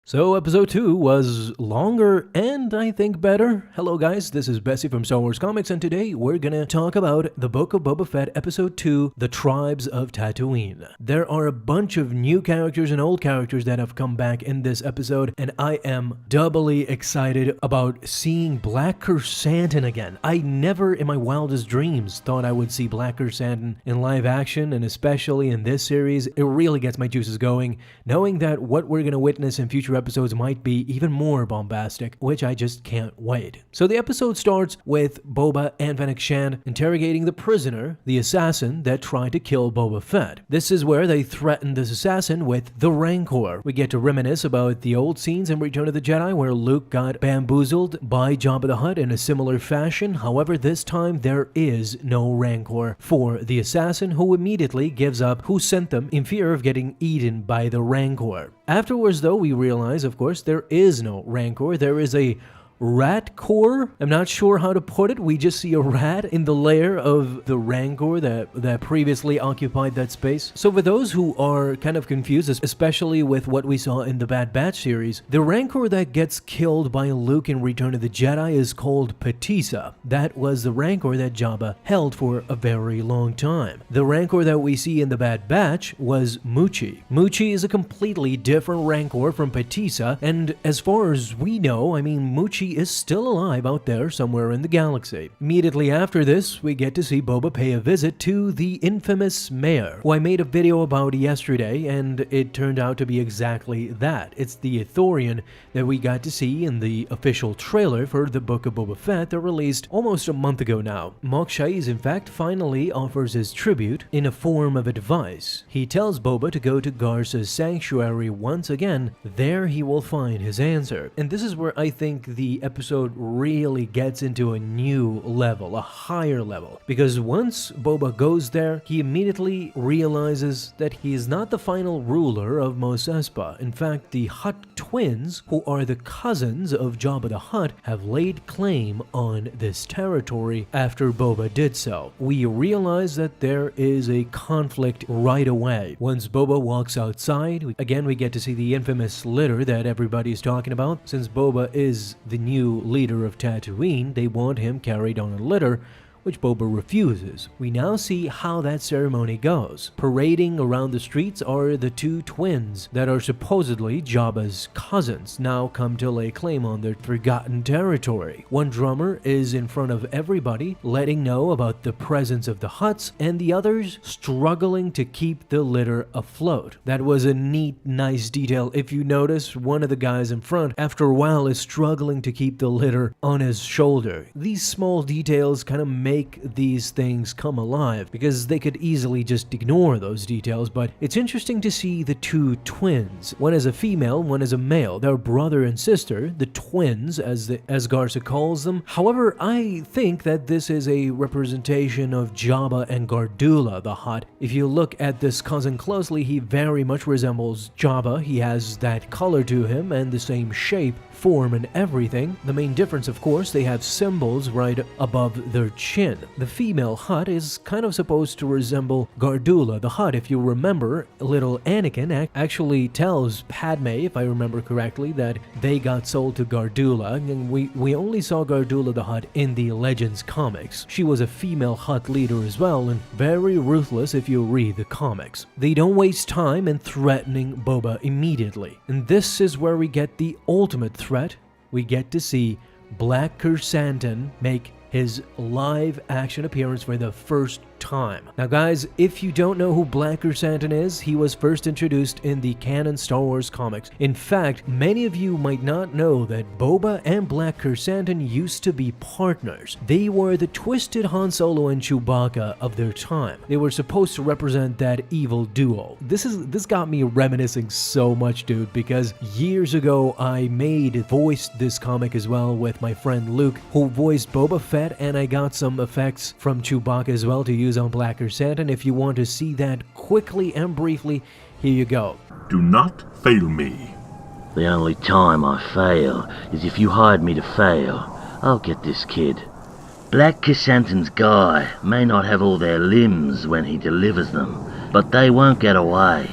So episode 2 was longer and I think better. Hello guys, this is Bessie from Star Wars Comics and today we're gonna talk about the Book of Boba Fett episode 2, The Tribes of Tatooine. There are a bunch of new characters and old characters that have come back in this episode and I am doubly excited about seeing Black Chrysanthemum again. I never in my wildest dreams thought I would see Black Chrysanthemum in live action, and especially in this series, it really gets my juices going, knowing that what we're gonna witness in future episodes might be even more bombastic, which I just can't wait. So the episode starts with Boba and Fennec Shand interrogating the prisoner, the assassin that tried to kill Boba Fett. This is where they threaten this assassin with the Rancor. We get to reminisce about the old scenes in Return of the Jedi where Luke got bamboozled by Jabba the Hutt in a similar fashion. However, this time there is no Rancor for the assassin, who immediately gives up who sent them in fear of getting eaten by the Rancor. Afterwards, though, we realize, of course, there is no Rancor. There is a rat core. I'm not sure how to put it. We just see a rat in the lair of the Rancor that previously occupied that space. So for those who are kind of confused, especially with what we saw in the Bad Batch series, the Rancor that gets killed by Luke in Return of the Jedi is called Patissa. That was the Rancor that Jabba held for a very long time. The Rancor that we see in the Bad Batch was Muchi. Muchi is a completely different Rancor from Patissa, and as far as we know, I mean, Muchi is still alive out there somewhere in the galaxy. Immediately after this, we get to see Boba pay a visit to the infamous mayor, who I made a video about yesterday, and it turned out to be exactly that. It's the Ithorian that we got to see in the official trailer for the Book of Boba Fett that released almost a month ago now. Mok Shaiz, in fact, finally offers his tribute in a form of advice. He tells Boba to go to Garsa's sanctuary once again. There he will find his answer. And this is where I think the episode really gets into a new level, a higher level, because once Boba goes there, he immediately realizes that he is not the final ruler of Mos Espa. In fact, the Hutt twins, who are the cousins of Jabba the Hutt, have laid claim on this territory after Boba did so. We realize that there is a conflict right away. Once Boba walks outside, we get to see the infamous litter that everybody's talking about. Since Boba is the new leader of Tatooine, they want him carried on a litter, which Boba refuses. We now see how that ceremony goes. Parading around the streets are the two twins that are supposedly Jabba's cousins, now come to lay claim on their forgotten territory. One drummer is in front of everybody, letting know about the presence of the Hutts, and the others struggling to keep the litter afloat. That was a neat, nice detail. If you notice, one of the guys in front, after a while, is struggling to keep the litter on his shoulder. These small details kind of make these things come alive, because they could easily just ignore those details, but it's interesting to see the two twins. One is a female, one is a male. They're brother and sister, the twins as Garsa calls them. However, I think that this is a representation of Jabba and Gardula the Hutt. If you look at this cousin closely, he very much resembles Jabba. He has that color to him and the same shape, form, and everything. The main difference, of course, they have symbols right above their chin. The female Hutt is kind of supposed to resemble Gardula the Hutt. If you remember, little Anakin actually tells Padme, if I remember correctly, that they got sold to Gardula, and we only saw Gardula the Hutt in the Legends comics. She was a female Hutt leader as well, and very ruthless if you read the comics. They don't waste time in threatening Boba immediately. And this is where we get the ultimate threat. We get to see Black Chrysanthemum make his live action appearance for the first time. Now guys, if you don't know who Black Chrysanthemum is, he was first introduced in the canon Star Wars comics. In fact, many of you might not know that Boba and Black Chrysanthemum used to be partners. They were the twisted Han Solo and Chewbacca of their time. They were supposed to represent that evil duo. This got me reminiscing so much, dude, because years ago I voiced this comic as well with my friend Luke, who voiced Boba Fett, and I got some effects from Chewbacca as well to use on Black Chrysanthemum. If you want to see that quickly and briefly, here you go. Do not fail me. The only time I fail is if you hired me to fail. I'll get this kid. Black Chrysanthemum's guy may not have all their limbs when he delivers them, but they won't get away.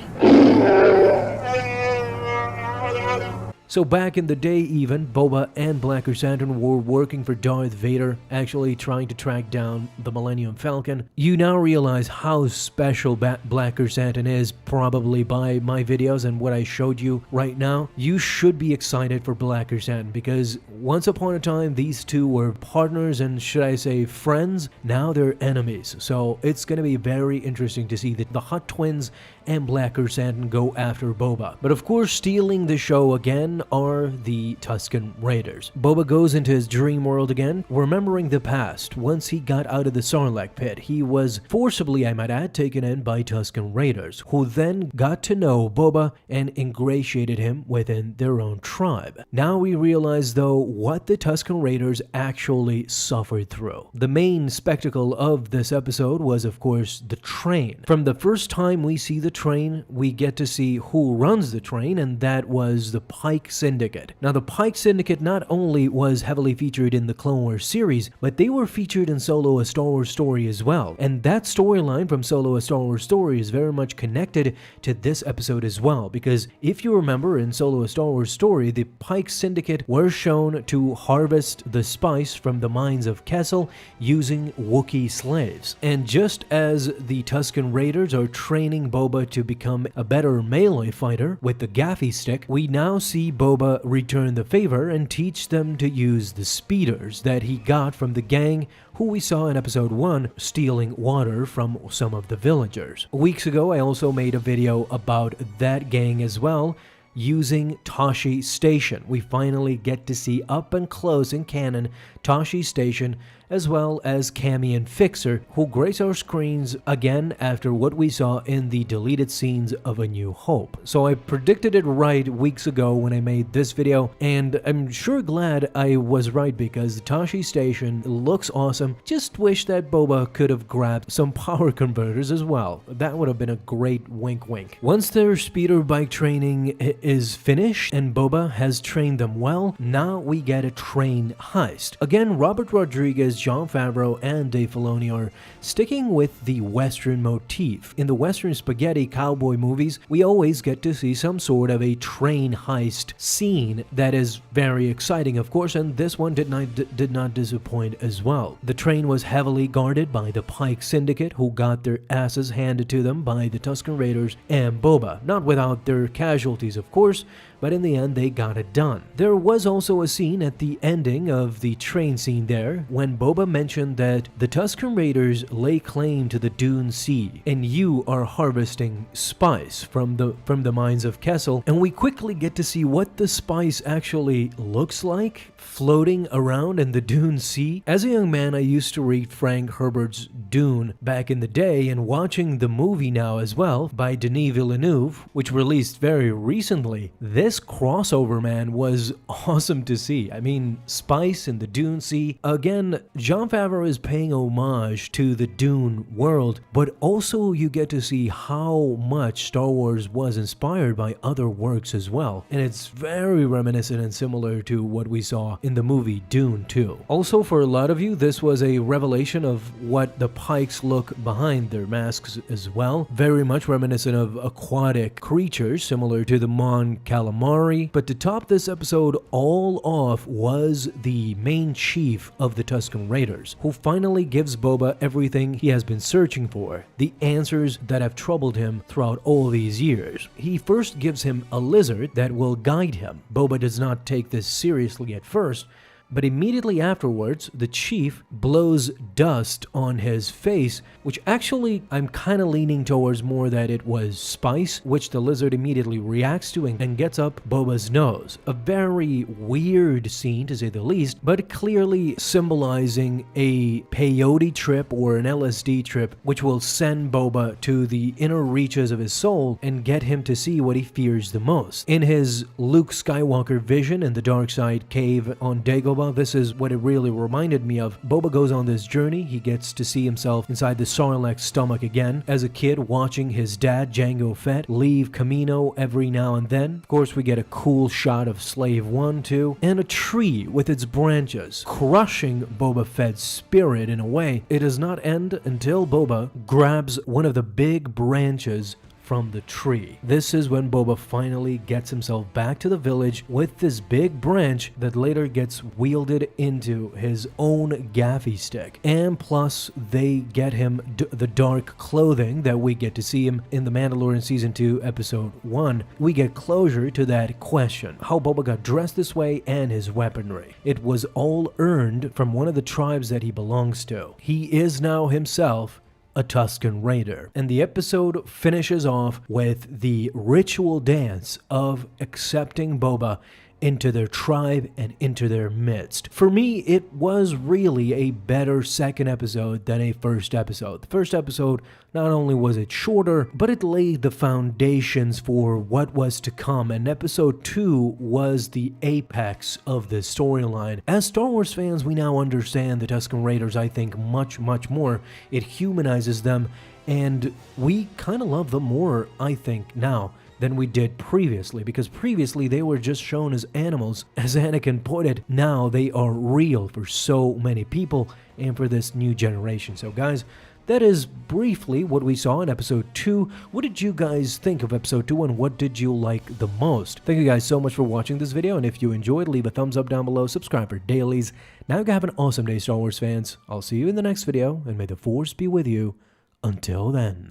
So back in the day even, Boba and Black Chrysanthemum were working for Darth Vader, actually trying to track down the Millennium Falcon. You now realize how special Black Chrysanthemum is, probably by my videos and what I showed you right now. You should be excited for Black Chrysanthemum because once upon a time these two were partners and, should I say, friends. Now they're enemies. So it's going to be very interesting to see that the Hutt twins and Black Chrysanthemum go after Boba. But of course, stealing the show again are the Tuscan Raiders. Boba goes into his dream world again, remembering the past. Once he got out of the Sarlacc pit, he was forcibly, I might add, taken in by Tuscan Raiders, who then got to know Boba and ingratiated him within their own tribe. Now we realize, though, what the Tuscan Raiders actually suffered through. The main spectacle of this episode was, of course, the train. From the first time we see the train, we get to see who runs the train, and that was the Pike Syndicate. Now, the Pike Syndicate not only was heavily featured in the Clone Wars series, but they were featured in Solo: A Star Wars Story as well. And that storyline from Solo: A Star Wars Story is very much connected to this episode as well, because if you remember in Solo: A Star Wars Story, the Pike Syndicate were shown to harvest the spice from the mines of Kessel using Wookiee slaves. And just as the Tuscan Raiders are training Boba to become a better melee fighter with the gaffy stick, we now see Boba return the favor and teach them to use the speeders that he got from the gang who we saw in episode 1 stealing water from some of the villagers. Weeks ago, I also made a video about that gang as well, using Tosche Station. We finally get to see up and close in canon Tosche Station, as well as Cammy and Fixer, who grace our screens again after what we saw in the deleted scenes of A New Hope. So I predicted it right weeks ago when I made this video, and I'm sure glad I was right because the Tosche Station looks awesome. Just wish that Boba could have grabbed some power converters as well. That would have been a great wink wink. Once their speeder bike training is finished and Boba has trained them well, now we get a train heist. Again, Robert Rodriguez, Jon Favreau, and Dave Filoni are sticking with the Western motif. In the Western spaghetti cowboy movies, we always get to see some sort of a train heist scene that is very exciting, of course, and this one did not disappoint as well. The train was heavily guarded by the Pike Syndicate, who got their asses handed to them by the Tuscan Raiders and Boba. Not without their casualties, of course, but in the end they got it done. There was also a scene at the ending of the train scene there when Boba mentioned that the Tuscan Raiders lay claim to the Dune Sea and you are harvesting spice from the mines of Kessel, and we quickly get to see what the spice actually looks like floating around in the Dune Sea. As a young man, I used to read Frank Herbert's Dune back in the day, and watching the movie now as well by Denis Villeneuve, which released very recently, this crossover, man, was awesome to see. I mean, spice in the Dune Sea. Again, Jon Favreau is paying homage to the Dune world, but also you get to see how much Star Wars was inspired by other works as well. And it's very reminiscent and similar to what we saw in the movie Dune 2. Also, for a lot of you, this was a revelation of what the Pikes look behind their masks as well. Very much reminiscent of aquatic creatures similar to the Mon Calamari. But to top this episode all off was the main chief of the Tuscan Raiders, who finally gives Boba everything he has been searching for, the answers that have troubled him throughout all these years. He first gives him a lizard that will guide him. Boba does not take this seriously at first, but immediately afterwards, the chief blows dust on his face, which actually I'm kind of leaning towards more that it was spice, which the lizard immediately reacts to and gets up Boba's nose. A very weird scene, to say the least, but clearly symbolizing a peyote trip or an LSD trip, which will send Boba to the inner reaches of his soul and get him to see what he fears the most. In his Luke Skywalker vision in the dark side cave on Dagobah, this is what it really reminded me of. Boba goes on this journey. He gets to see himself inside the Sarlacc's stomach again as a kid, watching his dad, Jango Fett, leave Kamino every now and then. Of course, we get a cool shot of Slave 1, 2, and a tree with its branches crushing Boba Fett's spirit in a way. It does not end until Boba grabs one of the big branches from the tree. This is when Boba finally gets himself back to the village with this big branch that later gets wielded into his own gaffy stick. And plus, they get him the dark clothing that we get to see him in The Mandalorian Season 2, Episode 1. We get closure to that question, how Boba got dressed this way and his weaponry. It was all earned from one of the tribes that he belongs to. He is now himself a Tuscan Raider. And the episode finishes off with the ritual dance of accepting Boba into their tribe and into their midst. For me, it was really a better second episode than a first episode. The first episode, not only was it shorter, but it laid the foundations for what was to come, and episode 2 was the apex of the storyline. As Star Wars fans, we now understand the Tuscan Raiders, I think, much more. It humanizes them, and we kind of love them more, I think, now than we did previously, because previously they were just shown as animals. As Anakin put it, now they are real for so many people and for this new generation. So guys, that is briefly what we saw in episode 2. What did you guys think of episode 2 and what did you like the most? Thank you guys so much for watching this video, and if you enjoyed, leave a thumbs up down below, subscribe for dailies. Now you have an awesome day, Star Wars fans. I'll see you in the next video, and may the Force be with you until then.